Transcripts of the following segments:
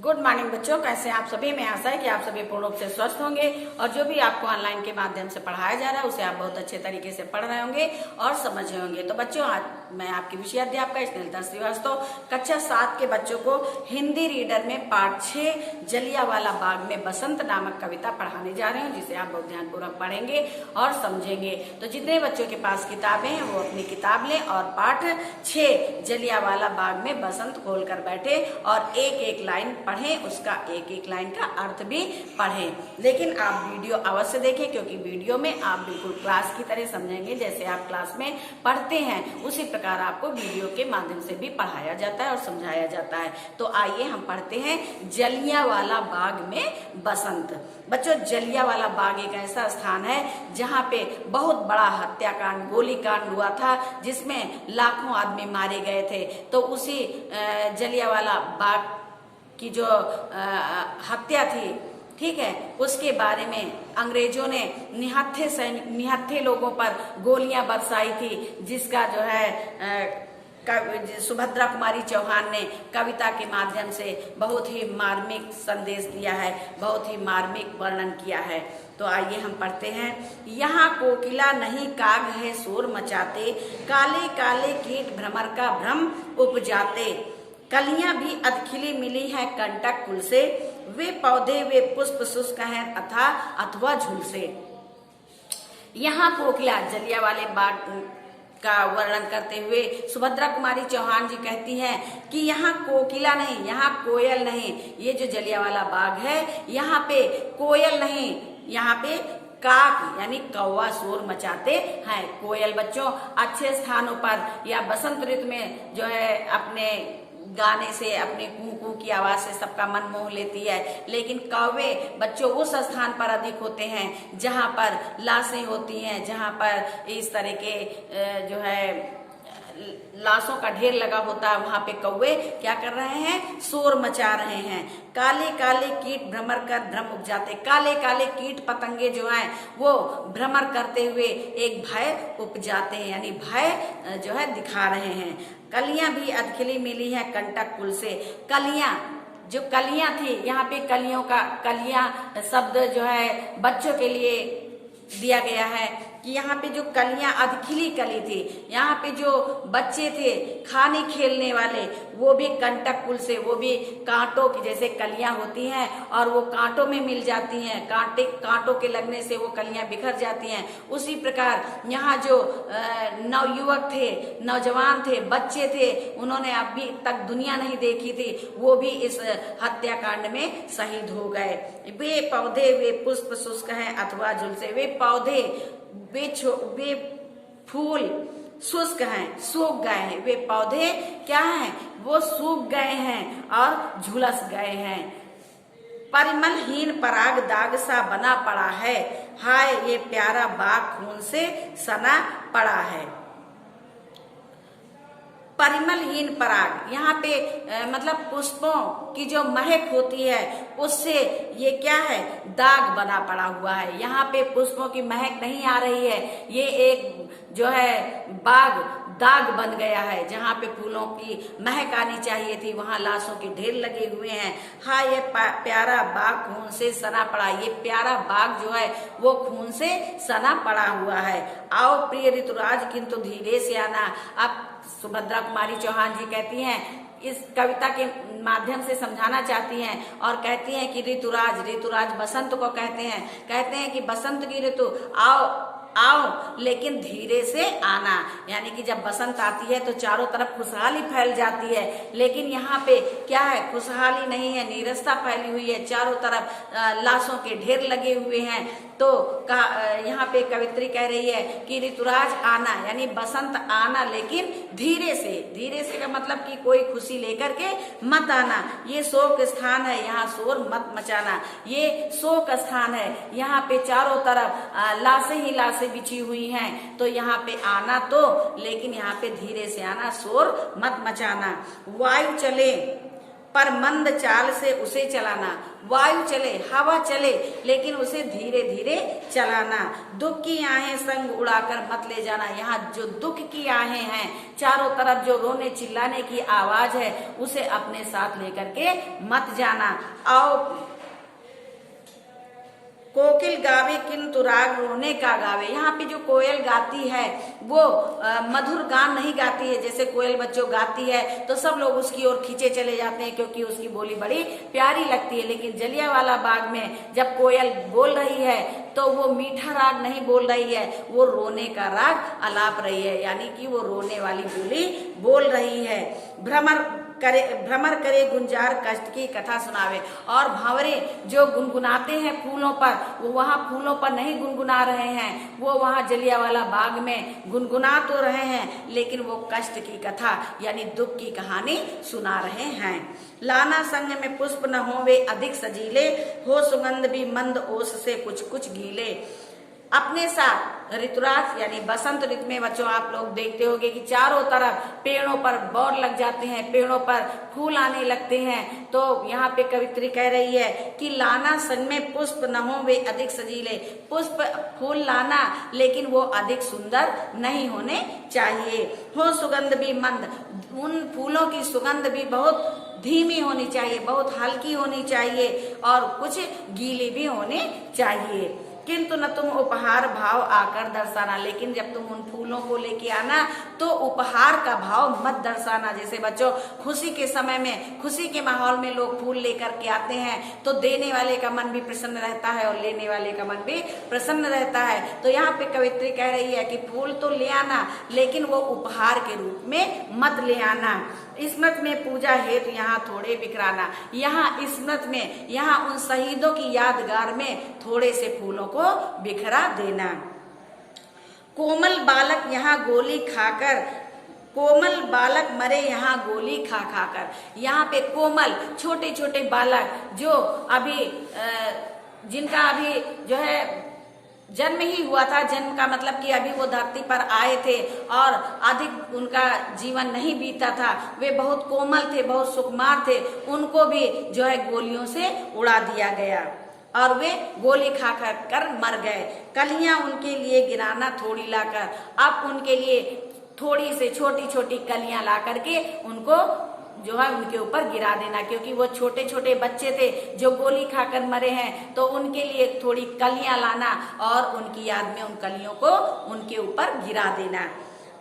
Good morning बच्चों, कैसे हैं आप सभी। मैं आशा है कि आप सभी पूर्ण रूप से स्वस्थ होंगे और जो भी आपको ऑनलाइन के माध्यम से पढ़ाया जा रहा है उसे आप बहुत अच्छे तरीके से पढ़ रहे होंगे और समझ रहे होंगे। तो बच्चों, आज मैं आपकी विषय अध्यापिका स्नेहलता श्रीवास्तव कक्षा 7 के बच्चों को हिंदी रीडर में पाठ 6 जलियांवाला बाग में बसंत नामक कविता पढ़ाने जा रहे हूँ, जिसे आप बहुत ध्यानपूर्वक पढ़ेंगे और समझेंगे। तो जितने बच्चों के पास किताबें हैं वो अपनी किताब लें और पाठ 6 जलियांवाला बाग में बसंत खोल कर बैठे और एक एक लाइन पढ़ें, उसका एक एक लाइन का अर्थ भी पढ़ें। लेकिन आप वीडियो अवश्य देखें, क्योंकि वीडियो में आप बिल्कुल क्लास की तरह समझेंगे। जैसे आप क्लास में पढ़ते हैं उसी प्रकार आपको वीडियो के माध्यम से भी पढ़ाया जाता है और समझाया जाता है। तो आइए हम पढ़ते हैं जलियांवाला बाग में बसंत। बच्चों, जलियांवाला बाग एक ऐसा स्थान है जहाँ पे बहुत बड़ा हत्याकांड, गोलीकांड हुआ था, जिसमें लाखों आदमी मारे गए थे। तो उसी जलियांवाला बाग की जो हत्या थी, ठीक है, उसके बारे में अंग्रेजों ने निहत्थे लोगों पर गोलियां बरसाई थी, जिसका जो है सुभद्रा कुमारी चौहान ने कविता के माध्यम से बहुत ही मार्मिक संदेश दिया है, बहुत ही मार्मिक वर्णन किया है। तो आइए हम पढ़ते हैं। यहाँ कोकिला नहीं काग है शोर मचाते, काले काले कीट भ्रमर का भ्रम उपजाते, कलियां भी अधखिली मिली हैं कंटक कुल से, वे पौधे वे पुष्प शुष्क हैं अथवा झुलसे। यहाँ कोकिला, जलियांवाले बाग का वर्णन करते हुए सुभद्रा कुमारी चौहान जी कहती हैं कि यहाँ कोकिला नहीं, यहाँ कोयल नहीं। ये जो जलियांवाला बाग है, यहाँ पे कोयल नहीं, यहाँ पे काक यानी कौवा शोर मचाते हैं। कोयल बच्चों अच्छे स्थानों पर या बसंत ऋतु में जो है अपने गाने से, अपने कू कू की आवाज से सबका मन मोह लेती है। लेकिन कौवे बच्चों उस स्थान पर अधिक होते हैं जहां पर लाशें होती हैं, जहां पर इस तरह के जो है लाशों का ढेर लगा होता है, वहां पे कौवे क्या कर रहे हैं, शोर मचा रहे हैं। काले काले कीट भ्रमर कर भ्रम उपजाते, काले काले कीट पतंगे जो हैं वो भ्रमर करते हुए एक भय उपजाते हैं, यानी भय जो है दिखा रहे हैं। कलियां भी अधखिली मिली हैं कंटक कुल से, कलियां जो कलियां थी, यहाँ पे कलियों का कलियां शब्द जो है बच्चों के लिए दिया गया है कि यहाँ पे जो कलियां अधखिली कली थी, यहाँ पे जो बच्चे थे खाने खेलने वाले, वो भी कंटक कुल से, वो भी कांटों की जैसे कलियां होती हैं और वो कांटों में मिल जाती हैं, कांटों के लगने से वो कलियां बिखर जाती हैं। उसी प्रकार यहाँ जो नवयुवक थे, नौजवान थे, बच्चे थे, उन्होंने अभी तक दुनिया नहीं देखी थी, वो भी इस हत्याकांड में शहीद हो गए। वे पौधे वे पुष्प शुष्क हैं अथवा झुलसे, वे पौधे वे फूल शुष्क हैं, सूख गए हैं। वे पौधे क्या हैं, वो सूख गए हैं और झुलस गए हैं। परिमलहीन पराग दाग सा बना पड़ा है, हाय ये प्यारा बाग खून से सना पड़ा है। परिमलहीन पराग, यहाँ पे मतलब पुष्पों की जो महक होती है उससे ये क्या है, दाग बना पड़ा हुआ है। यहाँ पे पुष्पों की महक नहीं आ रही है, ये एक जो है बाग दाग बन गया है। जहाँ पे फूलों की महक आनी चाहिए थी, वहां लाशों के ढेर लगे हुए हैं। हाँ ये प्यारा बाग खून से सना पड़ा, ये प्यारा बाग जो है वो खून से सना पड़ा हुआ है। आओ प्रिय ऋतुराज किंतु धीरे से आना। अब सुभद्रा कुमारी चौहान जी कहती हैं, इस कविता के माध्यम से समझाना चाहती हैं और कहती हैं कि ऋतुराज बसंत को कहते हैं कि बसंत की ऋतु आओ लेकिन धीरे से आना। यानी कि जब बसंत आती है तो चारों तरफ खुशहाली फैल जाती है, लेकिन यहाँ पे क्या है, खुशहाली नहीं है, नीरसता फैली हुई है, चारों तरफ लाशों के ढेर लगे हुए हैं। तो यहाँ पे कवित्री कह रही है कि ऋतुराज आना यानी बसंत आना, लेकिन धीरे से का मतलब कि कोई खुशी लेकर के मत आना। ये शोक स्थान है, यहाँ शोर मत मचाना। ये शोक स्थान है, यहाँ पे चारों तरफ लाशें ही लाशें बिछी हुई हैं। तो यहाँ पे आना तो, लेकिन यहाँ पे धीरे से आना, शोर मत मचाना। वायु चले पर मंद चाल से उसे चलाना। वायु चले, हवा चले, लेकिन उसे धीरे धीरे चलाना। दुख की आहें संग उड़ाकर मत ले जाना। यहाँ जो दुख की आहें हैं, चारों तरफ जो रोने चिल्लाने की आवाज है, उसे अपने साथ लेकर के मत जाना। आओ कोकिल गावे किंतु राग रोने का गावे। यहाँ पे जो कोयल गाती है वो मधुर गान नहीं गाती है। जैसे कोयल बच्चों गाती है तो सब लोग उसकी ओर खींचे चले जाते हैं क्योंकि उसकी बोली बड़ी प्यारी लगती है। लेकिन जलियांवाला बाग में जब कोयल बोल रही है तो वो मीठा राग नहीं बोल रही है, वो रोने का राग अलाप रही है, यानी कि वो रोने वाली बोली बोल रही है। भ्रमर करे गुंजार कष्ट की कथा सुनावे। और भंवरे जो गुनगुनाते हैं फूलों पर, वो वहाँ फूलों पर नहीं गुनगुना रहे हैं, वो वहाँ जलियांवाला बाग में गुनगुना तो रहे हैं, लेकिन वो कष्ट की कथा यानी दुख की कहानी सुना रहे हैं। लाना संग में पुष्प न हो वे अधिक सजीले, हो सुगंध भी मंद ओस से कुछ कुछ गीले। अपने साथ ऋतुराज यानी बसंत ऋतु में बच्चों आप लोग देखते होंगे कि चारों तरफ पेड़ों पर बौर लग जाते हैं, पेड़ों पर फूल आने लगते हैं। तो यहाँ पे कवित्री कह रही है कि लाना संग में पुष्प न हो वे अधिक सजीले। पुष्प फूल लाना, लेकिन वो अधिक सुंदर नहीं होने चाहिए। हो सुगंध भी मंद, उन फूलों की सुगंध भी बहुत धीमी होनी चाहिए, बहुत हल्की होनी चाहिए, और कुछ गीले भी होने चाहिए। किंतु न तुम उपहार भाव आकर दर्शाना। लेकिन जब तुम उन फूलों को लेके आना तो उपहार का भाव मत दर्शाना। जैसे बच्चों खुशी के समय में, खुशी के माहौल में लोग फूल लेकर के आते हैं तो देने वाले का मन भी प्रसन्न रहता है और लेने वाले का मन भी प्रसन्न रहता है। तो यहाँ पे कवित्री कह रही है कि फूल तो ले आना, लेकिन वो उपहार के रूप में मत ले आना। स्मृत में पूजा हेतु यहाँ थोड़े बिखराना। यहाँ स्मृत में, यहाँ उन शहीदों की यादगार में थोड़े से फूलों को बिखरा देना। कोमल बालक यहाँ गोली खाकर, कोमल बालक मरे यहाँ गोली खा खाकर। यहाँ पे कोमल छोटे छोटे बालक जो अभी जिनका अभी जो है जन्म ही हुआ था, जन्म का मतलब कि अभी वो धरती पर आए थे और अधिक उनका जीवन नहीं बीता था, वे बहुत कोमल थे, बहुत सुकुमार थे, उनको भी जो है गोलियों से उड़ा दिया गया और वे गोली खा कर मर गए। कलियां उनके लिए गिराना थोड़ी लाकर। अब उनके लिए थोड़ी से छोटी छोटी कलियां ला करके उनको जो है उनके ऊपर गिरा देना, क्योंकि वो छोटे छोटे बच्चे थे जो गोली खाकर मरे हैं। तो उनके लिए थोड़ी कलियां लाना और उनकी याद में उन कलियों को उनके ऊपर गिरा देना।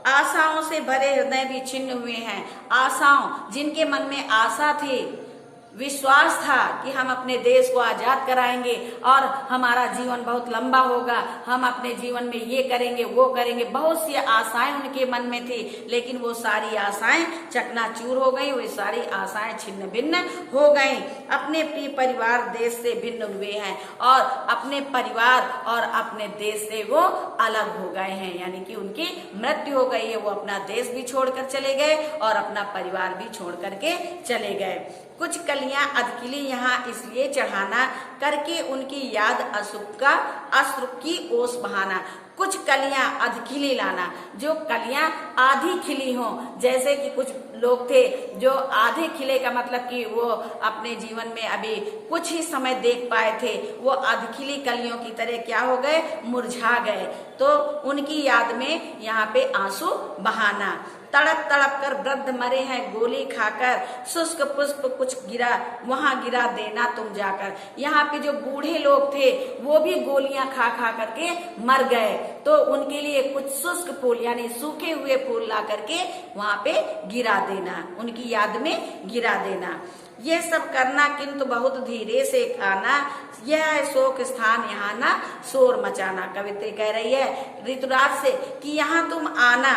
आशाओं से भरे हृदय भी छिन्न हुए हैं। आशाओं, जिनके मन में आशा थी, विश्वास था कि हम अपने देश को आजाद कराएंगे और हमारा जीवन बहुत लंबा होगा, हम अपने जीवन में ये करेंगे वो करेंगे, बहुत सी आशाएं उनके मन में थी, लेकिन वो सारी आशाएं चकनाचूर हो गई, वो सारी आशाएं छिन्न भिन्न हो गई। अपने प्रिय परिवार देश से भिन्न हुए हैं और अपने परिवार और अपने देश से वो अलग हो गए हैं, यानी कि उनकी मृत्यु हो गई है। वो अपना देश भी छोड़कर चले गए और अपना परिवार भी छोड़ करके चले गए। कुछ कलियां अधकिली यहाँ इसलिए चढ़ाना, करके उनकी याद अश्रु की ओस बहाना। कुछ कलियां अधखिली लाना, जो कलियां आधी खिली हों। जैसे कि कुछ लोग थे जो आधे खिले का मतलब कि वो अपने जीवन में अभी कुछ ही समय देख पाए थे, वो अधखिली कलियों की तरह क्या हो गए, मुरझा गए। तो उनकी याद में यहाँ पे आंसू बहाना। तड़प तड़प कर वृद्ध मरे हैं गोली खाकर, शुष्क पुष्प कुछ गिरा वहां गिरा देना तुम जाकर। यहाँ पे जो बूढ़े लोग थे वो भी गोलियां खा खा करके मर गए, तो उनके लिए कुछ शुष्क फूल यानी सूखे हुए फूल ला करके वहां पे गिरा देना, उनकी याद में गिरा देना। ये सब करना किंतु बहुत धीरे से आना, यह है शोक स्थान यहाँ ना शोर मचाना। कवित्री कह रही है ऋतुराज से कि यहाँ तुम आना,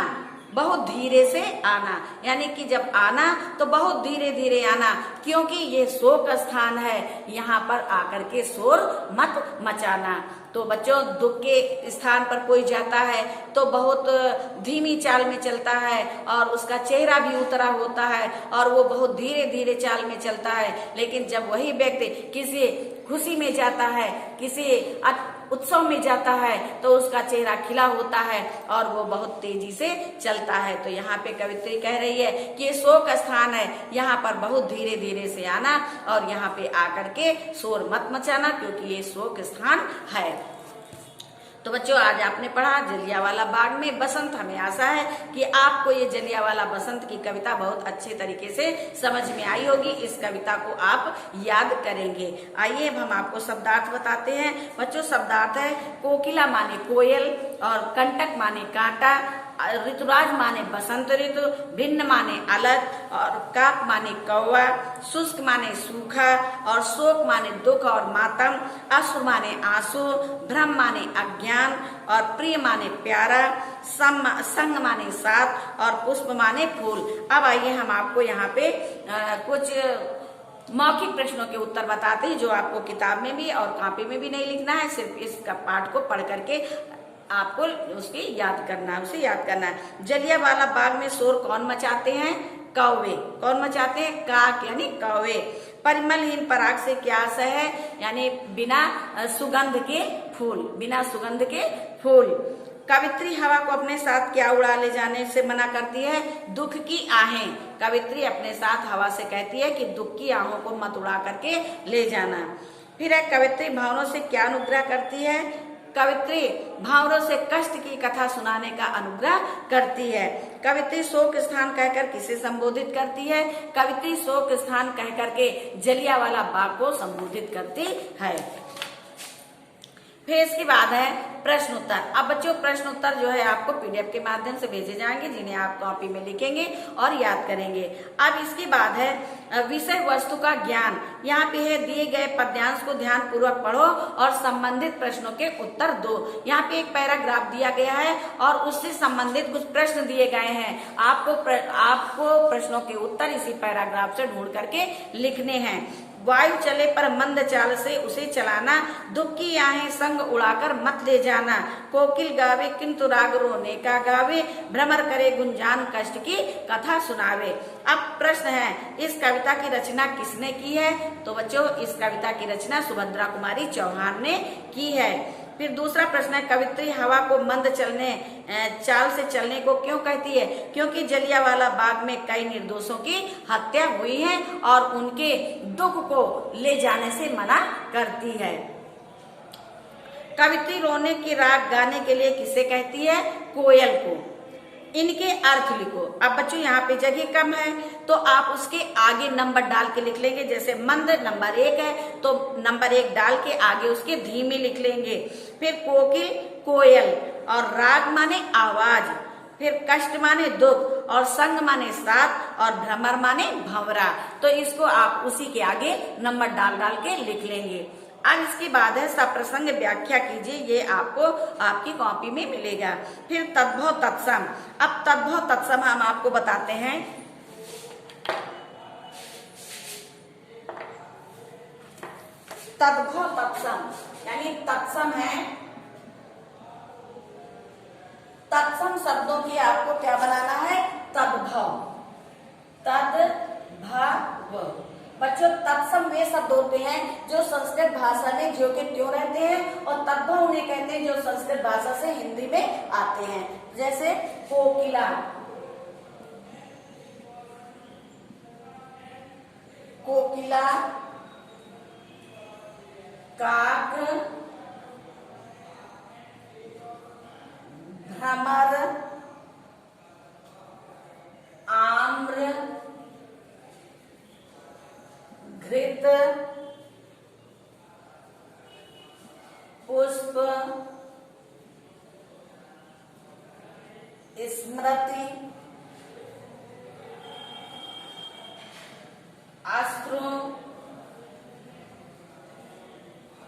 बहुत धीरे से आना, यानी कि जब आना तो बहुत धीरे धीरे आना, क्योंकि ये शोक स्थान है, यहाँ पर आकर के शोर मत मचाना। तो बच्चों दुख के स्थान पर कोई जाता है तो बहुत धीमी चाल में चलता है और उसका चेहरा भी उतरा होता है और वो बहुत धीरे धीरे चाल में चलता है। लेकिन जब वही व्यक्ति किसी खुशी में जाता है, किसी उत्सव में जाता है तो उसका चेहरा खिला होता है और वो बहुत तेजी से चलता है। तो यहाँ पे कवित्री कह रही है कि ये शोक स्थान है, यहाँ पर बहुत धीरे धीरे से आना और यहाँ पे आकर के शोर मत मचाना, क्योंकि ये शोक स्थान है। तो बच्चों, आज आपने पढ़ा जलियांवाला बाग में बसंत। हमें आशा है कि आपको ये जलियांवाला बसंत की कविता बहुत अच्छे तरीके से समझ में आई होगी। इस कविता को आप याद करेंगे। आइए अब हम आपको शब्दार्थ बताते हैं। बच्चों, शब्दार्थ है कोकिला माने कोयल, और कंटक माने कांटा, ऋतुराज माने बसंत ऋतु, भिन्न माने अलग, और काक माने कौवा, शुष्क माने सूखा, और शोक माने दुख और मातम, अश्रु माने आंसू, भ्रम माने अज्ञान, और प्रिय माने प्यारा, संग माने साथ, और पुष्प माने फूल। अब आइए हम आपको यहाँ पे कुछ मौखिक प्रश्नों के उत्तर बताते हैं जो आपको किताब में भी और कॉपी में भी नहीं लिखना है, सिर्फ इसका पाठ को पढ़ करके आपको उसकी याद करना है, उसे याद करना है। जलियांवाला बाग में शोर कौन मचाते हैं? कौवे। कौन मचाते हैं? काक यानी कौवे। परिमलहीन पराग से क्या आशय है? यानी बिना सुगंध के फूल, बिना सुगंध के फूल। कवित्री हवा को अपने साथ क्या उड़ा ले जाने से मना करती है? दुख की आहें। कवित्री अपने साथ हवा से कहती है कि दुख की आहों को मत उड़ा करके ले जाना। फिर है कवित्री भावनों से क्या अनुग्रह करती है? कवित्री भावरों से कष्ट की कथा सुनाने का अनुग्रह करती है। कवित्री शोक स्थान कहकर किसे संबोधित करती है? कवित्री शोक स्थान कहकर के जलियांवाला बाग को संबोधित करती है। फिर इसके बाद है प्रश्न उत्तर। अब बच्चों, प्रश्न उत्तर जो है आपको पीडीएफ के माध्यम से भेजे जाएंगे, जिन्हें आप कॉपी में लिखेंगे और याद करेंगे। अब इसके बाद है विषय वस्तु का ज्ञान। यहाँ पे है दिए गए पद्यांश को ध्यान पूर्वक पढ़ो और संबंधित प्रश्नों के उत्तर दो। यहाँ पे एक पैराग्राफ दिया गया है और उससे संबंधित कुछ प्रश्न दिए गए हैं। आपको प्रश्नों के उत्तर इसी पैराग्राफ से ढूंढ करके लिखने हैं। वायु चले पर मंद चाल से उसे चलाना, दुख की आहें संग उड़ाकर मत ले जाना, कोकिल गावे किंतु राग रोने का गावे, भ्रमर करे गुंजान कष्ट की कथा सुनावे। अब प्रश्न है, इस कविता की रचना किसने की है? तो बच्चों, इस कविता की रचना सुभद्रा कुमारी चौहान ने की है। फिर दूसरा प्रश्न है, कवित्री हवा को मंद चाल से चलने को क्यों कहती है? क्योंकि जलियांवाला बाग में कई निर्दोषों की हत्या हुई है और उनके दुख को ले जाने से मना करती है। कवित्री रोने की राग गाने के लिए किसे कहती है? कोयल को। इनके अर्थ लिखो। अब बच्चों, यहाँ पे जगह कम है तो आप उसके आगे नंबर डाल के लिख लेंगे। जैसे मंद नंबर 1 है तो नंबर 1 डाल के आगे उसके धीमे लिख लेंगे। फिर कोकिल कोयल, और राग माने आवाज, फिर कष्ट माने दुख, और संग माने साथ, और भ्रमर माने भंवरा। तो इसको आप उसी के आगे नंबर डाल डाल के लिख लेंगे। अब इसके बाद है सप्रसंग व्याख्या कीजिए, ये आपको आपकी कॉपी में मिलेगा। फिर तद्भव तत्सम। अब तद्भव तत्सम हम आपको बताते हैं। तद्भव तत्सम यानी तत्सम है, तत्सम शब्दों की आपको क्या बनाना है? तद्भव। तद्भव। बच्चों, तत्सम वे शब्द होते हैं जो संस्कृत भाषा में ज्यों के त्यों रहते हैं, और तद्भव उन्हें कहते हैं जो संस्कृत भाषा से हिंदी में आते हैं। जैसे कोकिला, कोकिला, काक, भ्रमर, आम्र, घृत, पुष्प, स्मृति, अश्रु,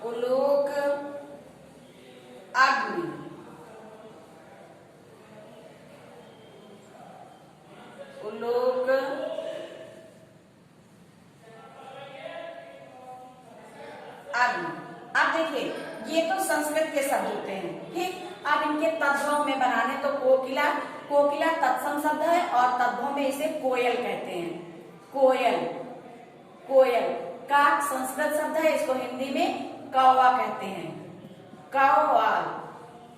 उलोक, अग्नि। उलोक, अग्नि। अब देखिए, ये तो संस्कृत के शब्द होते हैं, ठीक। अब इनके तद्भव में बनाने तो कोकिला, कोकिला तत्सम शब्द है और तद्भव में इसे कोयल कहते हैं। कोयल, कोयल। काक संस्कृत शब्द है, इसको हिंदी में कौवा कहते हैं। कौवा,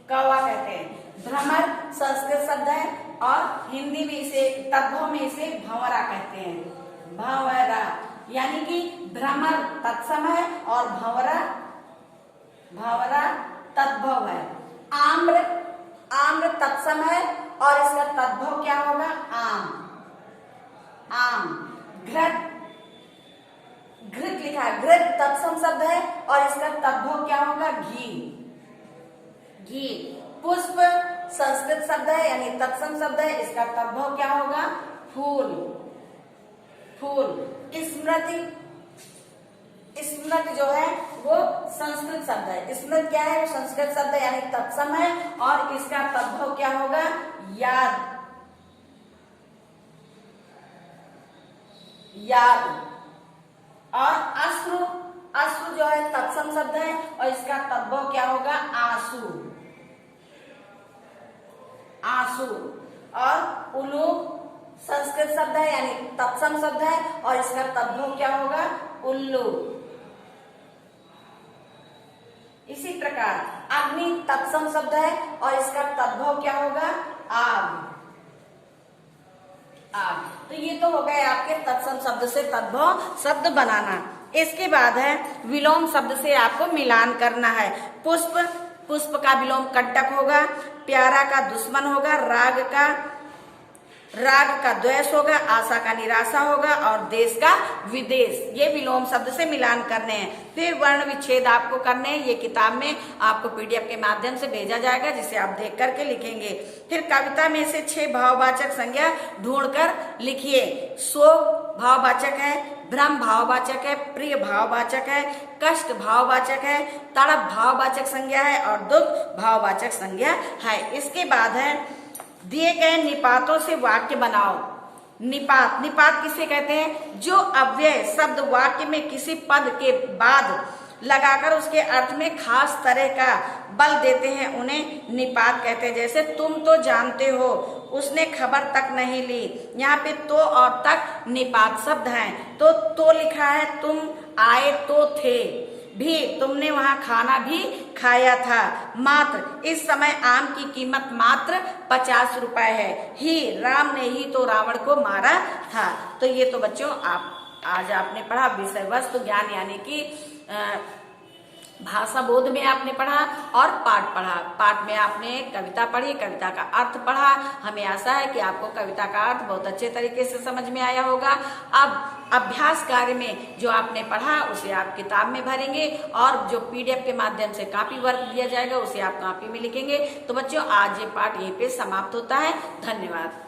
कौवा कहते हैं। भ्रमर संस्कृत शब्द है और हिंदी में इसे, तद्भव में इसे भंवरा कहते हैं। भंवरा यानी कि भ्रमर तत्सम है और भंवरा तद्भव है। आम्र, आम्र तत्सम है और इसका तद्भव क्या होगा? आम, आम। घृत, घृत लिखा है, घृत तत्सम शब्द है और इसका तद्भव क्या होगा? घी, घी। पुष्प संस्कृत शब्द है यानी तत्सम शब्द है, इसका तद्भव क्या होगा? फूल, फूल। स्मृति, स्मृति जो है वो संस्कृत शब्द है। स्मृत क्या है? संस्कृत शब्द है यानी तत्सम है और इसका तद्भव क्या होगा? याद, याद। और अश्रु, अश्रु जो है तत्सम शब्द है और इसका तद्भव क्या होगा? आंसू, आंसू। और उल्लू संस्कृत शब्द है यानी तत्सम शब्द है और इसका तद्भव क्या होगा? उल्लू। इसी प्रकार अग्नि तत्सम शब्द है और इसका तद्भव क्या होगा? आग, आग। तो ये तो हो गए आपके तत्सम शब्द से तद्भव शब्द बनाना। इसके बाद है विलोम शब्द से आपको मिलान करना है। पुष्प, पुष्प का विलोम कंटक होगा। प्यारा का दुश्मन होगा। राग का द्वेष होगा। आशा का निराशा होगा और देश का विदेश। ये विलोम शब्द से मिलान करने हैं। फिर वर्ण विच्छेद आपको करने हैं। ये किताब में आपको पीडीएफ के माध्यम से भेजा जाएगा जिसे आप देख करके लिखेंगे। फिर कविता में से 6 भाववाचक संज्ञा ढूंढकर लिखिए। शोक भाववाचक है, भ्रम भाववाचक है, प्रिय भाववाचक है, कष्ट भाववाचक है, तड़प भाववाचक संज्ञा है और दुख भाववाचक संज्ञा है। इसके बाद है दिए गए निपातों से वाक्य बनाओ। निपात, निपात किसे कहते हैं? जो अव्यय शब्द वाक्य में किसी पद के बाद लगाकर उसके अर्थ में खास तरह का बल देते हैं उन्हें निपात कहते हैं। जैसे तुम तो जानते हो, उसने खबर तक नहीं ली। यहाँ पे तो और तक निपात शब्द हैं। तो लिखा है, तुम आए तो थे भी, तुमने वहां खाना भी खाया था। मात्र, इस समय आम की कीमत मात्र 50 रुपए है। ही, राम ने ही तो रावण को मारा था। तो ये तो बच्चों आज आपने पढ़ा विषय वस्तु ज्ञान यानी कि भाषा बोध में आपने पढ़ा और पाठ पढ़ा। पाठ में आपने कविता पढ़ी, कविता का अर्थ पढ़ा। हमें आशा है कि आपको कविता का अर्थ बहुत अच्छे तरीके से समझ में आया होगा। अब अभ्यास कार्य में जो आपने पढ़ा उसे आप किताब में भरेंगे और जो पीडीएफ के माध्यम से कॉपी वर्क दिया जाएगा उसे आप कॉपी में लिखेंगे। तो बच्चों आज ये पाठ यहीं पे समाप्त होता है। धन्यवाद।